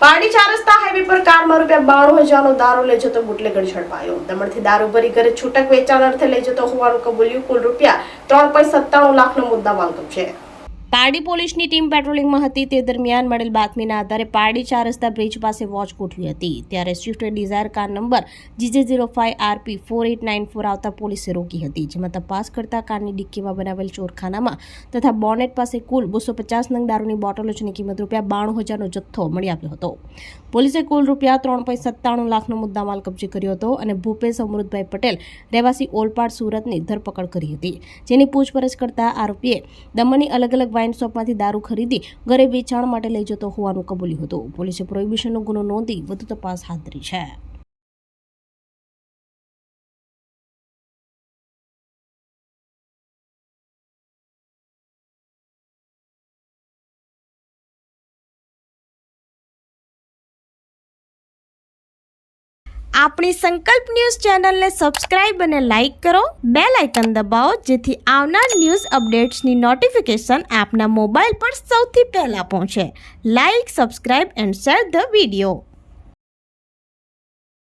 પારડી 4 રસ્તા હાઈવે પર કારમાં ₹92,000નો દારૂ લઈ જતો બુટલેગર ઝડપાયો। દમણથી દારૂ ભરી ઘરે છૂટક વેચાણ અર્થે લઈ જતો હોવાનું કબૂલ્યું। કુલ ₹3.97 લાખનો મુદ્દામાલ કબજે। પારડી પોલીસની ટીમ પેટ્રોલિંગમાં હતી તે દરમિયાન મળેલ બાતમીના આધારે પારડી 4 રસ્તા બ્રિજ પાસે વોચ ગોઠવી હતી। ત્યારે Swift Dzire car number GJ05RP4894 આવતા પોલીસે રોકી હતી, જેમાં તપાસ કરતા કારની ડિક્કીમાં બનાવેલ ચોરખાનામાં તથા બોનેટ પાસે કુલ 250 નંગ દારૂની બોટલો જેની કિંમત ₹92,000નો જથ્થો મળી આવ્યો હતો। પોલીસે કુલ ₹3.97 લાખનો મુદ્દામાલ કબજે કર્યો હતો અને ભૂપેશ અમૃતભાઈ પટેલ રહેવાસી ઓલપાડ સુરતની ધરપકડ કરી હતી, જેની પૂછપરછ કરતા આરોપીએ દમણની અલગ અલગ વાઇન શોપમાંથી દારૂ ખરીદી ઘરે વેચાણ માટે લઈ જતો હોવાનું કબૂલ્યું હતું। પોલીસે પ્રોહિબિશનનો ગુનો નોંધી વધુ તપાસ હાથ ધરી છે। આપણી સંકલ્પ ન્યૂઝ ચેનલને સબસ્ક્રાઇબ અને લાઇક કરો, બેલ આઇકન દબાવો જેથી આવનાર ન્યૂઝ અપડેટ્સની નોટિફિકેશન આપના મોબાઈલ પર સૌથી પહેલા પહોંચે। Like, subscribe and share the video.